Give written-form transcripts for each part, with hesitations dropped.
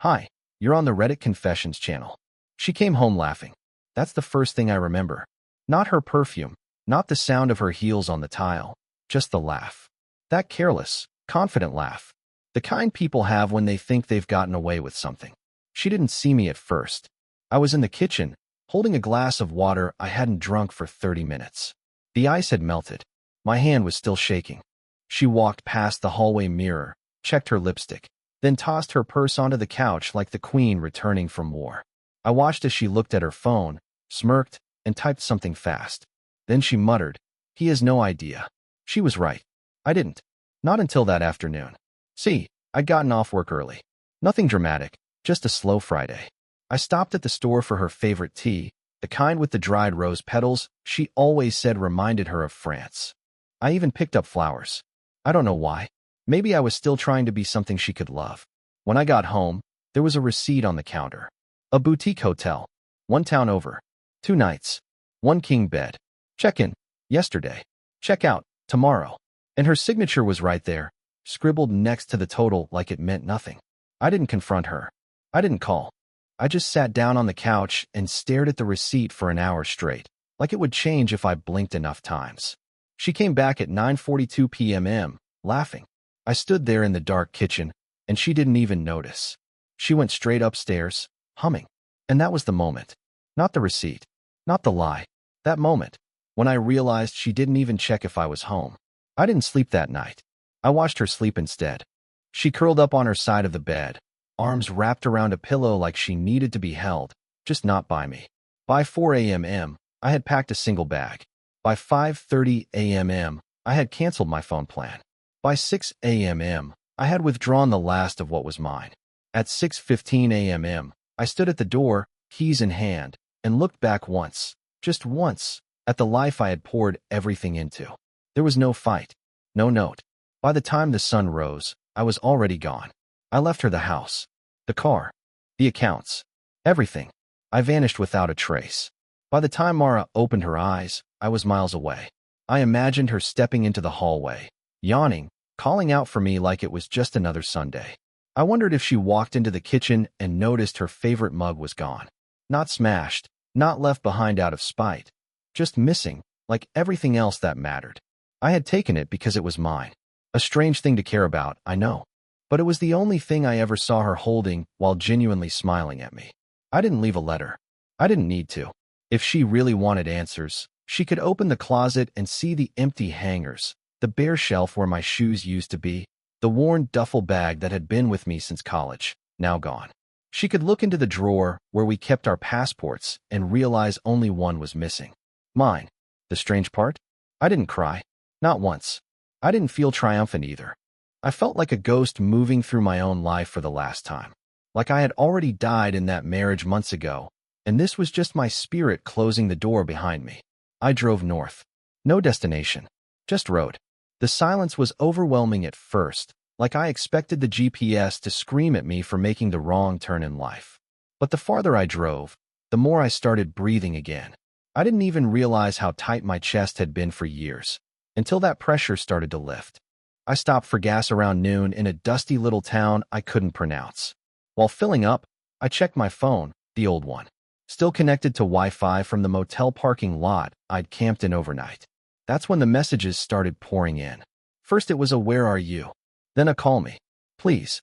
Hi, you're on the Reddit Confessions channel. She came home laughing. That's the first thing I remember. Not her perfume, not the sound of her heels on the tile, just the laugh. That careless, confident laugh. The kind people have when they think they've gotten away with something. She didn't see me at first. I was in the kitchen, holding a glass of water I hadn't drunk for 30 minutes. The ice had melted. My hand was still shaking. She walked past the hallway mirror, checked her lipstick, then tossed her purse onto the couch like the queen returning from war. I watched as she looked at her phone, smirked, and typed something fast. Then she muttered, "He has no idea." She was right. I didn't. Not until that afternoon. See, I'd gotten off work early. Nothing dramatic, just a slow Friday. I stopped at the store for her favorite tea, the kind with the dried rose petals she always said reminded her of France. I even picked up flowers. I don't know why. Maybe I was still trying to be something she could love. When I got home, there was a receipt on the counter. A boutique hotel. 1 town over. 2 nights. 1 king bed. Check-in. Yesterday. Check-out. Tomorrow. And her signature was right there, scribbled next to the total like it meant nothing. I didn't confront her. I didn't call. I just sat down on the couch and stared at the receipt for an hour straight, like it would change if I blinked enough times. She came back at 9:42 p.m., laughing. I stood there in the dark kitchen, and she didn't even notice. She went straight upstairs, humming. And that was the moment. Not the receipt. Not the lie. That moment. When I realized she didn't even check if I was home. I didn't sleep that night. I watched her sleep instead. She curled up on her side of the bed, arms wrapped around a pillow like she needed to be held, just not by me. By 4 a.m., I had packed a single bag. By 5:30 a.m., I had canceled my phone plan. By 6 a.m., I had withdrawn the last of what was mine. At 6:15 a.m., I stood at the door, keys in hand, and looked back once, just once, at the life I had poured everything into. There was no fight, no note. By the time the sun rose, I was already gone. I left her the house, the car, the accounts, everything. I vanished without a trace. By the time Mara opened her eyes, I was miles away. I imagined her stepping into the hallway, yawning, calling out for me like it was just another Sunday. I wondered if she walked into the kitchen and noticed her favorite mug was gone. Not smashed, not left behind out of spite, just missing, like everything else that mattered. I had taken it because it was mine. A strange thing to care about, I know. But it was the only thing I ever saw her holding while genuinely smiling at me. I didn't leave a letter. I didn't need to. If she really wanted answers, she could open the closet and see the empty hangers, the bare shelf where my shoes used to be, the worn duffel bag that had been with me since college, now gone. She could look into the drawer where we kept our passports and realize only one was missing. Mine. The strange part? I didn't cry. Not once. I didn't feel triumphant either. I felt like a ghost moving through my own life for the last time. Like I had already died in that marriage months ago, and this was just my spirit closing the door behind me. I drove north. No destination. Just road. The silence was overwhelming at first, like I expected the GPS to scream at me for making the wrong turn in life. But the farther I drove, the more I started breathing again. I didn't even realize how tight my chest had been for years, until that pressure started to lift. I stopped for gas around noon in a dusty little town I couldn't pronounce. While filling up, I checked my phone, the old one, still connected to Wi-Fi from the motel parking lot I'd camped in overnight. That's when the messages started pouring in. First it was a "Where are you?" Then a "Call me, please."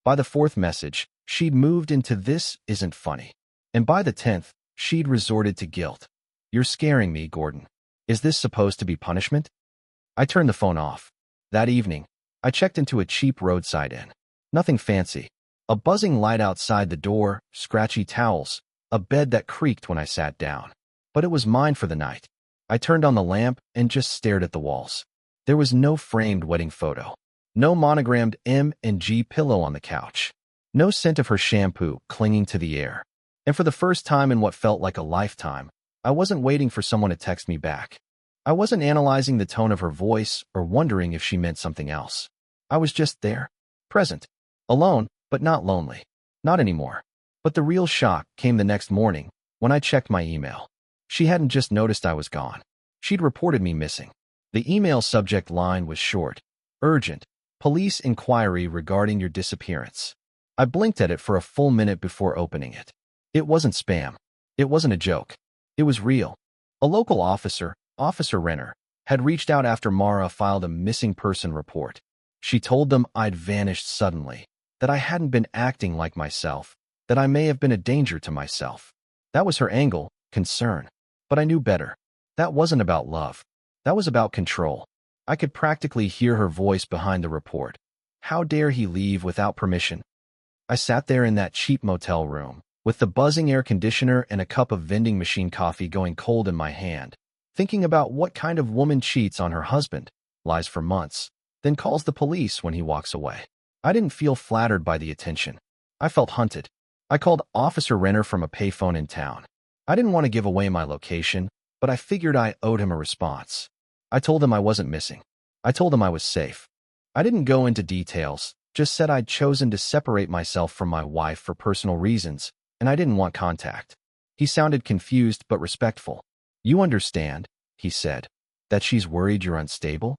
By the 4th message, she'd moved into "This isn't funny." And by the 10th, she'd resorted to guilt. "You're scaring me, Gordon. Is this supposed to be punishment?" I turned the phone off. That evening, I checked into a cheap roadside inn. Nothing fancy. A buzzing light outside the door, scratchy towels, a bed that creaked when I sat down. But it was mine for the night. I turned on the lamp and just stared at the walls. There was no framed wedding photo. No monogrammed M&G pillow on the couch. No scent of her shampoo clinging to the air. And for the first time in what felt like a lifetime, I wasn't waiting for someone to text me back. I wasn't analyzing the tone of her voice or wondering if she meant something else. I was just there, present, alone, but not lonely. Not anymore. But the real shock came the next morning when I checked my email. She hadn't just noticed I was gone. She'd reported me missing. The email subject line was short, urgent, police inquiry regarding your disappearance. I blinked at it for a full minute before opening it. It wasn't spam. It wasn't a joke. It was real. A local officer, Officer Renner, had reached out after Mara filed a missing person report. She told them I'd vanished suddenly, that I hadn't been acting like myself, that I may have been a danger to myself. That was her angle, concern. But I knew better. That wasn't about love. That was about control. I could practically hear her voice behind the report. How dare he leave without permission? I sat there in that cheap motel room, with the buzzing air conditioner and a cup of vending machine coffee going cold in my hand, thinking about what kind of woman cheats on her husband, lies for months, then calls the police when he walks away. I didn't feel flattered by the attention. I felt hunted. I called Officer Renner from a payphone in town. I didn't want to give away my location, but I figured I owed him a response. I told him I wasn't missing. I told him I was safe. I didn't go into details, just said I'd chosen to separate myself from my wife for personal reasons, and I didn't want contact. He sounded confused but respectful. You understand, he said, that she's worried you're unstable?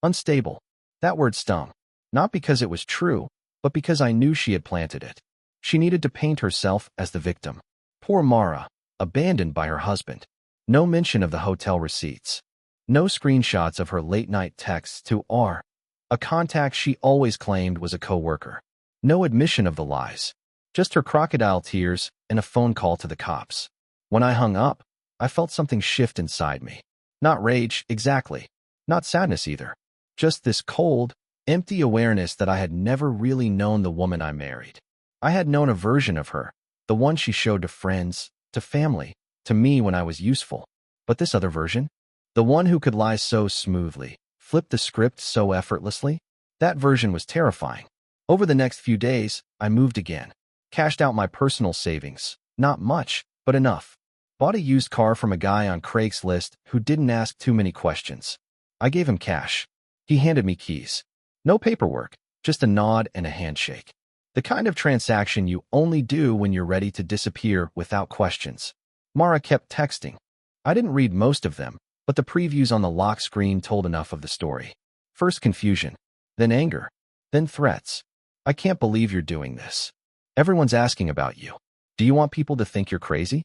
Unstable. That word stung. Not because it was true, but because I knew she had planted it. She needed to paint herself as the victim. Poor Mara, abandoned by her husband. No mention of the hotel receipts. No screenshots of her late-night texts to R, a contact she always claimed was a co-worker. No admission of the lies. Just her crocodile tears and a phone call to the cops. When I hung up, I felt something shift inside me. Not rage, exactly. Not sadness either. Just this cold, empty awareness that I had never really known the woman I married. I had known a version of her, the one she showed to friends, to family, to me when I was useful. But this other version? The one who could lie so smoothly, flip the script so effortlessly? That version was terrifying. Over the next few days, I moved again. Cashed out my personal savings. Not much, but enough. Bought a used car from a guy on Craigslist who didn't ask too many questions. I gave him cash. He handed me keys. No paperwork, just a nod and a handshake. The kind of transaction you only do when you're ready to disappear without questions. Mara kept texting. I didn't read most of them, but the previews on the lock screen told enough of the story. First confusion, then anger, then threats. I can't believe you're doing this. Everyone's asking about you. Do you want people to think you're crazy?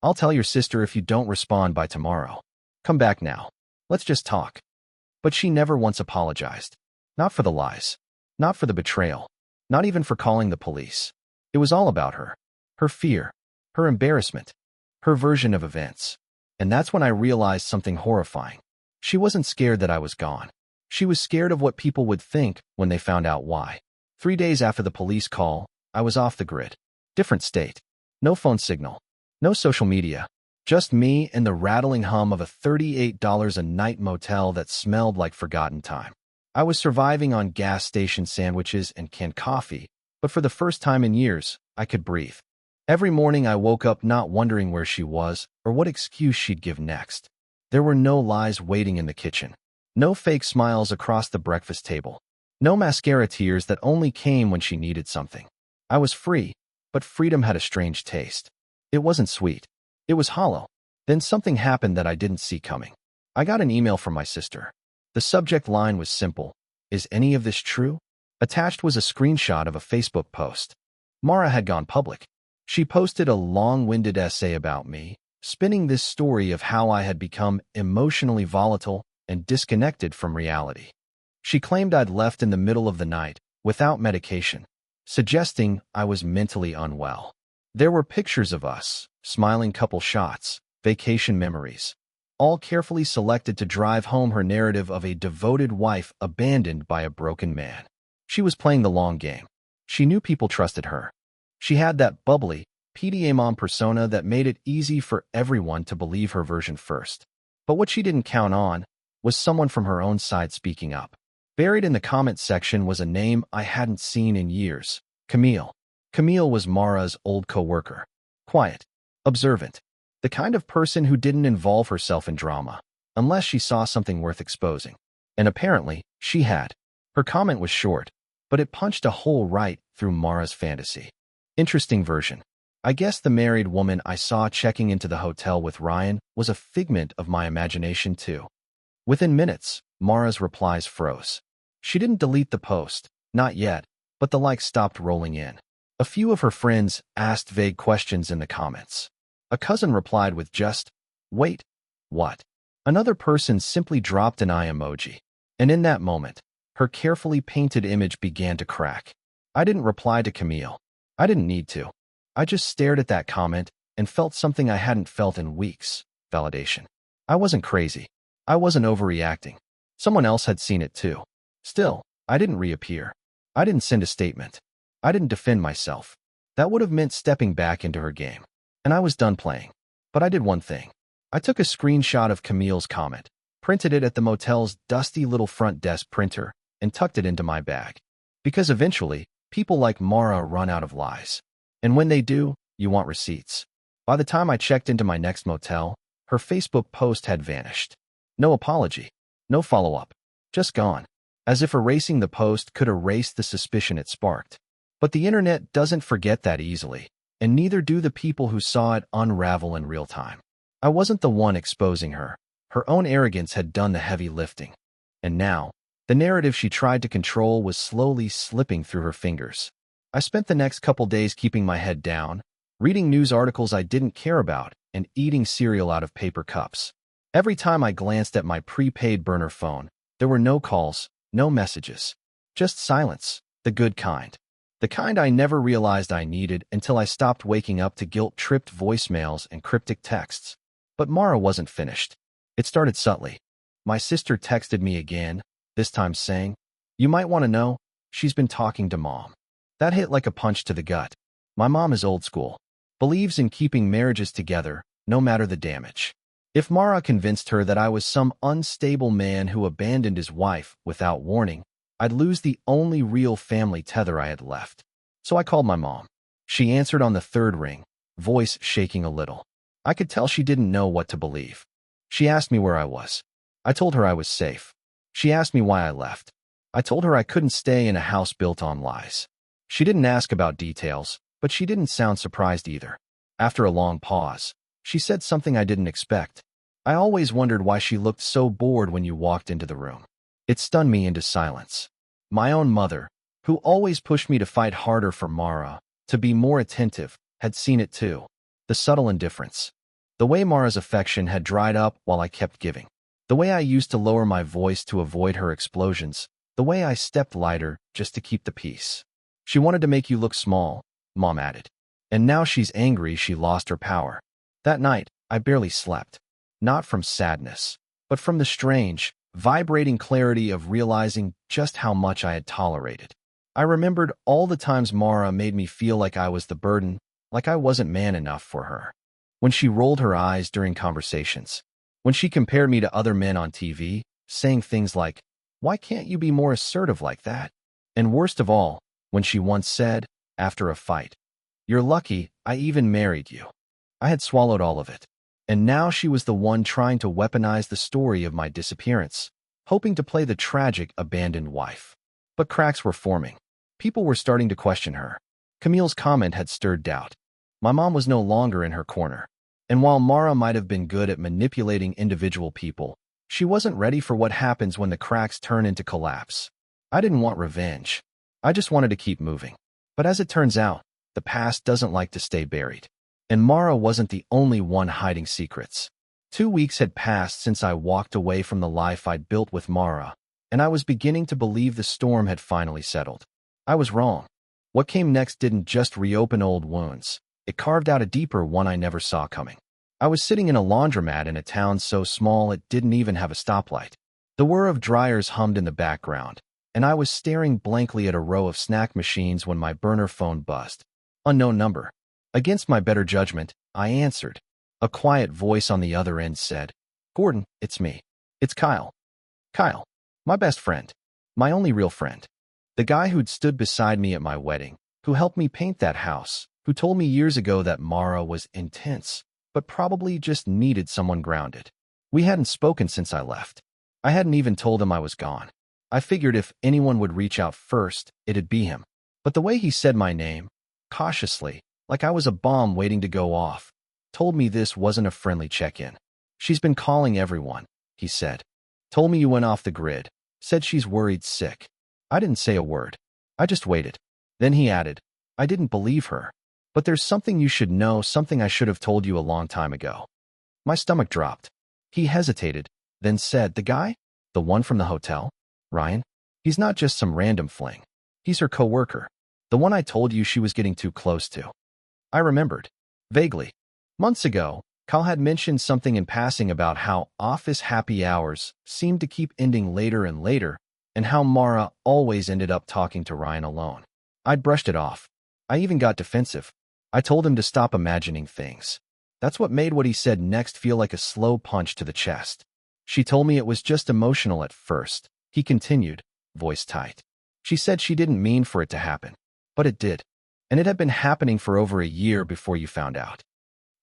I'll tell your sister if you don't respond by tomorrow. Come back now. Let's just talk. But she never once apologized. Not for the lies. Not for the betrayal. Not even for calling the police. It was all about her. Her fear. Her embarrassment. Her version of events. And that's when I realized something horrifying. She wasn't scared that I was gone. She was scared of what people would think when they found out why. 3 days after the police call, I was off the grid. Different state. No phone signal. No social media. Just me and the rattling hum of a $38 a night motel that smelled like forgotten time. I was surviving on gas station sandwiches and canned coffee, but for the first time in years, I could breathe. Every morning I woke up not wondering where she was or what excuse she'd give next. There were no lies waiting in the kitchen. No fake smiles across the breakfast table. No mascara tears that only came when she needed something. I was free, but freedom had a strange taste. It wasn't sweet. It was hollow. Then something happened that I didn't see coming. I got an email from my sister. The subject line was simple. Is any of this true? Attached was a screenshot of a Facebook post. Mara had gone public. She posted a long-winded essay about me, spinning this story of how I had become emotionally volatile and disconnected from reality. She claimed I'd left in the middle of the night, without medication, suggesting I was mentally unwell. There were pictures of us, smiling couple shots, vacation memories, all carefully selected to drive home her narrative of a devoted wife abandoned by a broken man. She was playing the long game. She knew people trusted her. She had that bubbly, PDA mom persona that made it easy for everyone to believe her version first. But what she didn't count on was someone from her own side speaking up. Buried in the comment section was a name I hadn't seen in years. Camille. Camille was Mara's old co-worker. Quiet. Observant. The kind of person who didn't involve herself in drama, unless she saw something worth exposing. And apparently, she had. Her comment was short, but it punched a hole right through Mara's fantasy. Interesting version. I guess the married woman I saw checking into the hotel with Ryan was a figment of my imagination too. Within minutes, Mara's replies froze. She didn't delete the post, not yet, but the likes stopped rolling in. A few of her friends asked vague questions in the comments. A cousin replied with just, "Wait, what?" Another person simply dropped an eye emoji. And in that moment, her carefully painted image began to crack. I didn't reply to Camille. I didn't need to. I just stared at that comment and felt something I hadn't felt in weeks: validation. I wasn't crazy. I wasn't overreacting. Someone else had seen it too. Still, I didn't reappear. I didn't send a statement. I didn't defend myself. That would have meant stepping back into her game. And I was done playing. But I did one thing. I took a screenshot of Camille's comment, printed it at the motel's dusty little front desk printer, and tucked it into my bag. Because eventually, people like Mara run out of lies. And when they do, you want receipts. By the time I checked into my next motel, her Facebook post had vanished. No apology. No follow-up. Just gone. As if erasing the post could erase the suspicion it sparked. But the internet doesn't forget that easily, and neither do the people who saw it unravel in real time. I wasn't the one exposing her. Her own arrogance had done the heavy lifting. And now, the narrative she tried to control was slowly slipping through her fingers. I spent the next couple days keeping my head down, reading news articles I didn't care about, and eating cereal out of paper cups. Every time I glanced at my prepaid burner phone, there were no calls, no messages. Just silence, the good kind. The kind I never realized I needed until I stopped waking up to guilt-tripped voicemails and cryptic texts. But Mara wasn't finished. It started subtly. My sister texted me again, this time saying, "You might want to know, she's been talking to Mom." That hit like a punch to the gut. My mom is old school, believes in keeping marriages together, no matter the damage. If Mara convinced her that I was some unstable man who abandoned his wife without warning, I'd lose the only real family tether I had left. So I called my mom. She answered on the third ring, voice shaking a little. I could tell she didn't know what to believe. She asked me where I was. I told her I was safe. She asked me why I left. I told her I couldn't stay in a house built on lies. She didn't ask about details, but she didn't sound surprised either. After a long pause, she said something I didn't expect. I always wondered why she looked so bored when you walked into the room. It stunned me into silence. My own mother, who always pushed me to fight harder for Mara, to be more attentive, had seen it too. The subtle indifference. The way Mara's affection had dried up while I kept giving. The way I used to lower my voice to avoid her explosions. The way I stepped lighter just to keep the peace. She wanted to make you look small, Mom added. And now she's angry she lost her power. That night, I barely slept. Not from sadness, but from the strange, vibrating clarity of realizing just how much I had tolerated. I remembered all the times Mara made me feel like I was the burden, like I wasn't man enough for her. When she rolled her eyes during conversations. When she compared me to other men on TV, saying things like, "Why can't you be more assertive like that?" And worst of all, when she once said, after a fight, "You're lucky I even married you." I had swallowed all of it. And now she was the one trying to weaponize the story of my disappearance, hoping to play the tragic, abandoned wife. But cracks were forming. People were starting to question her. Camille's comment had stirred doubt. My mom was no longer in her corner. And while Mara might have been good at manipulating individual people, she wasn't ready for what happens when the cracks turn into collapse. I didn't want revenge. I just wanted to keep moving. But as it turns out, the past doesn't like to stay buried. And Mara wasn't the only one hiding secrets. 2 weeks had passed since I walked away from the life I'd built with Mara, and I was beginning to believe the storm had finally settled. I was wrong. What came next didn't just reopen old wounds. It carved out a deeper one I never saw coming. I was sitting in a laundromat in a town so small it didn't even have a stoplight. The whir of dryers hummed in the background, and I was staring blankly at a row of snack machines when my burner phone buzzed. Unknown number. Against my better judgment, I answered. A quiet voice on the other end said, "Gordon, it's me. It's Kyle. Kyle, my best friend. My only real friend. The guy who'd stood beside me at my wedding, who helped me paint that house, who told me years ago that Mara was intense, but probably just needed someone grounded. We hadn't spoken since I left. I hadn't even told him I was gone. I figured if anyone would reach out first, it'd be him. But the way he said my name, cautiously, like I was a bomb waiting to go off, told me this wasn't a friendly check-in. "She's been calling everyone," he said. "Told me you went off the grid. Said she's worried sick." I didn't say a word. I just waited. Then he added, I didn't believe her. But there's something you should know, something I should have told you a long time ago. My stomach dropped. He hesitated, then said, the guy? The one from the hotel? Ryan? He's not just some random fling. He's her coworker. The one I told you she was getting too close to. I remembered. Vaguely. Months ago, Kyle had mentioned something in passing about how office happy hours seemed to keep ending later and later, and how Mara always ended up talking to Ryan alone. I'd brushed it off. I even got defensive. I told him to stop imagining things. That's what made what he said next feel like a slow punch to the chest. She told me it was just emotional at first. He continued, voice tight. She said she didn't mean for it to happen. But it did. And it had been happening for over a year before you found out.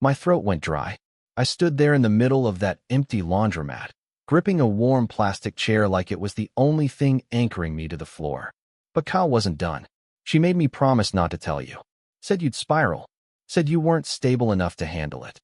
My throat went dry. I stood there in the middle of that empty laundromat, gripping a warm plastic chair like it was the only thing anchoring me to the floor. But Kyle wasn't done. She made me promise not to tell you. Said you'd spiral. Said you weren't stable enough to handle it.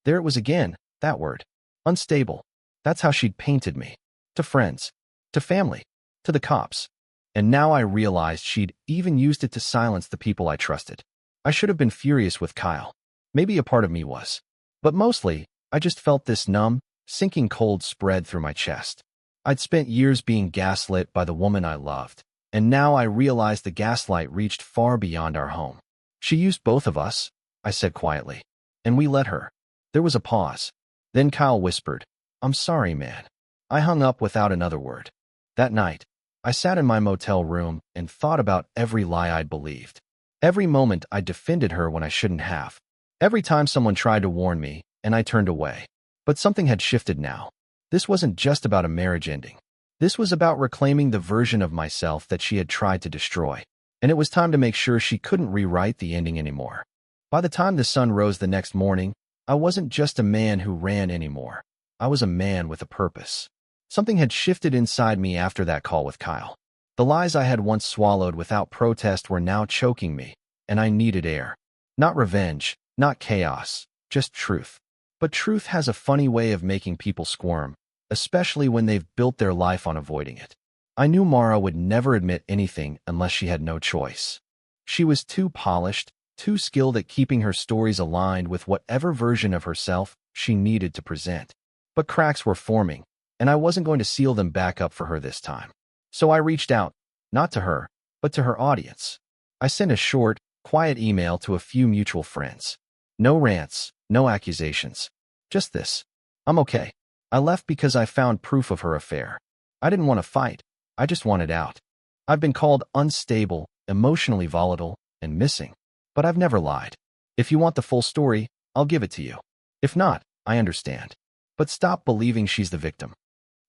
There it was again, that word. Unstable. That's how she'd painted me. To friends. To family. To the cops. And now I realized she'd even used it to silence the people I trusted. I should have been furious with Kyle. Maybe a part of me was. But mostly, I just felt this numb, sinking cold spread through my chest. I'd spent years being gaslit by the woman I loved, and now I realized the gaslight reached far beyond our home. She used both of us, I said quietly, and we let her. There was a pause. Then Kyle whispered, I'm sorry, man. I hung up without another word. That night, I sat in my motel room and thought about every lie I'd believed. Every moment I defended her when I shouldn't have. Every time someone tried to warn me, and I turned away. But something had shifted now. This wasn't just about a marriage ending. This was about reclaiming the version of myself that she had tried to destroy. And it was time to make sure she couldn't rewrite the ending anymore. By the time the sun rose the next morning, I wasn't just a man who ran anymore. I was a man with a purpose. Something had shifted inside me after that call with Kyle. The lies I had once swallowed without protest were now choking me, and I needed air. Not revenge, not chaos, just truth. But truth has a funny way of making people squirm, especially when they've built their life on avoiding it. I knew Mara would never admit anything unless she had no choice. She was too polished, too skilled at keeping her stories aligned with whatever version of herself she needed to present. But cracks were forming, and I wasn't going to seal them back up for her this time. So I reached out, not to her, but to her audience. I sent a short, quiet email to a few mutual friends. No rants, no accusations. Just this. I'm okay. I left because I found proof of her affair. I didn't want to fight. I just wanted out. I've been called unstable, emotionally volatile, and missing. But I've never lied. If you want the full story, I'll give it to you. If not, I understand. But stop believing she's the victim.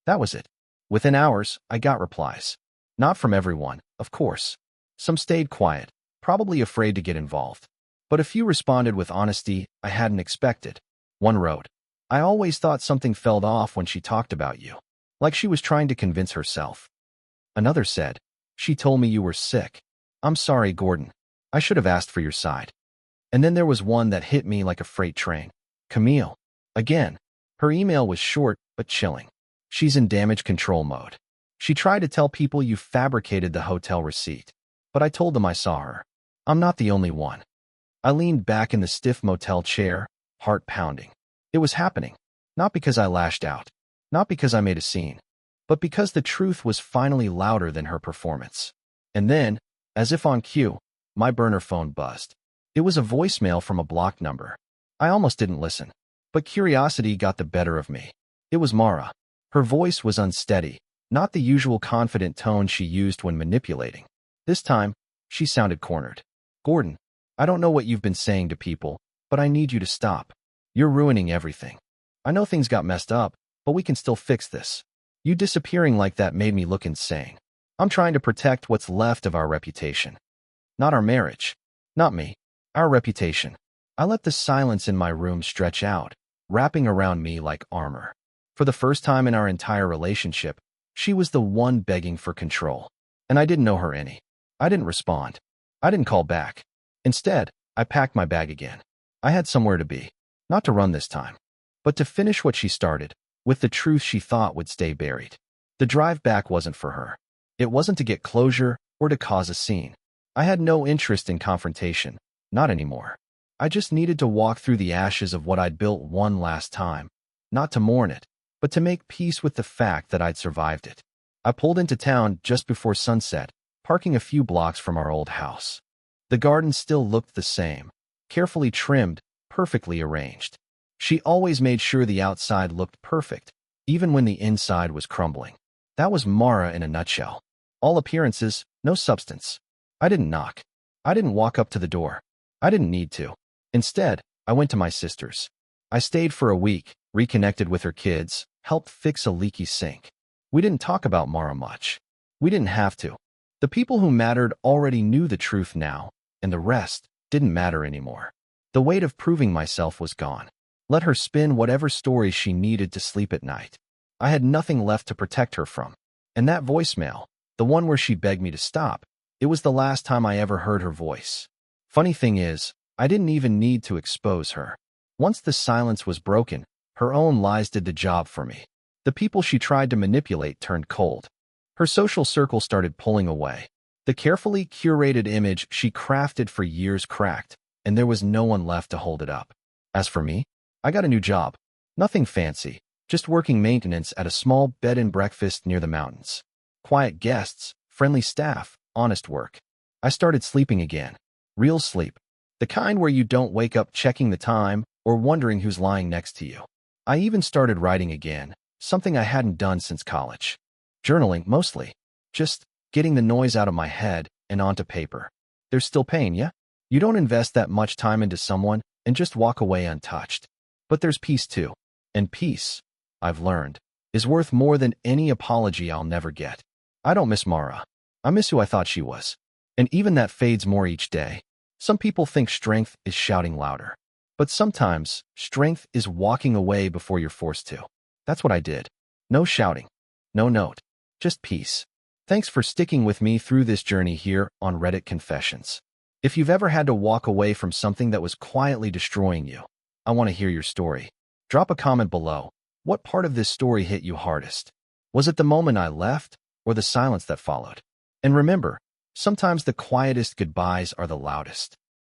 That was it. Within hours, I got replies. Not from everyone, of course. Some stayed quiet, probably afraid to get involved. But a few responded with honesty I hadn't expected. One wrote, I always thought something felt off when she talked about you. Like she was trying to convince herself. Another said, she told me you were sick. I'm sorry, Gordon. I should have asked for your side. And then there was one that hit me like a freight train. Camille. Again. Her email was short, but chilling. She's in damage control mode. She tried to tell people you fabricated the hotel receipt. But I told them I saw her. I'm not the only one. I leaned back in the stiff motel chair, heart pounding. It was happening. Not because I lashed out. Not because I made a scene. But because the truth was finally louder than her performance. And then, as if on cue, my burner phone buzzed. It was a voicemail from a blocked number. I almost didn't listen. But curiosity got the better of me. It was Mara. Her voice was unsteady, not the usual confident tone she used when manipulating. This time, she sounded cornered. Gordon, I don't know what you've been saying to people, but I need you to stop. You're ruining everything. I know things got messed up, but we can still fix this. You disappearing like that made me look insane. I'm trying to protect what's left of our reputation. Not our marriage. Not me. Our reputation. I let the silence in my room stretch out, wrapping around me like armor. For the first time in our entire relationship, she was the one begging for control. And I didn't know her any. I didn't respond. I didn't call back. Instead, I packed my bag again. I had somewhere to be. Not to run this time, but to finish what she started, with the truth she thought would stay buried. The drive back wasn't for her. It wasn't to get closure or to cause a scene. I had no interest in confrontation, not anymore. I just needed to walk through the ashes of what I'd built one last time, not to mourn it, but to make peace with the fact that I'd survived it. I pulled into town just before sunset, parking a few blocks from our old house. The garden still looked the same, carefully trimmed, perfectly arranged. She always made sure the outside looked perfect, even when the inside was crumbling. That was Mara in a nutshell. All appearances, no substance. I didn't knock. I didn't walk up to the door. I didn't need to. Instead, I went to my sister's. I stayed for a week, reconnected with her kids, helped fix a leaky sink. We didn't talk about Mara much. We didn't have to. The people who mattered already knew the truth now, and the rest didn't matter anymore. The weight of proving myself was gone. Let her spin whatever stories she needed to sleep at night. I had nothing left to protect her from. And that voicemail, the one where she begged me to stop, it was the last time I ever heard her voice. Funny thing is, I didn't even need to expose her. Once the silence was broken, her own lies did the job for me. The people she tried to manipulate turned cold. Her social circle started pulling away. The carefully curated image she crafted for years cracked, and there was no one left to hold it up. As for me, I got a new job. Nothing fancy, just working maintenance at a small bed and breakfast near the mountains. Quiet guests, friendly staff, honest work. I started sleeping again. Real sleep. The kind where you don't wake up checking the time or wondering who's lying next to you. I even started writing again, something I hadn't done since college. Journaling, mostly. Just getting the noise out of my head and onto paper. There's still pain, yeah? You don't invest that much time into someone and just walk away untouched. But there's peace too. And peace, I've learned, is worth more than any apology I'll never get. I don't miss Mara. I miss who I thought she was. And even that fades more each day. Some people think strength is shouting louder. But sometimes, strength is walking away before you're forced to. That's what I did. No shouting. No note. Just peace. Thanks for sticking with me through this journey here on Reddit Confessions. If you've ever had to walk away from something that was quietly destroying you, I want to hear your story. Drop a comment below. What part of this story hit you hardest? Was it the moment I left, or the silence that followed? And remember, sometimes the quietest goodbyes are the loudest.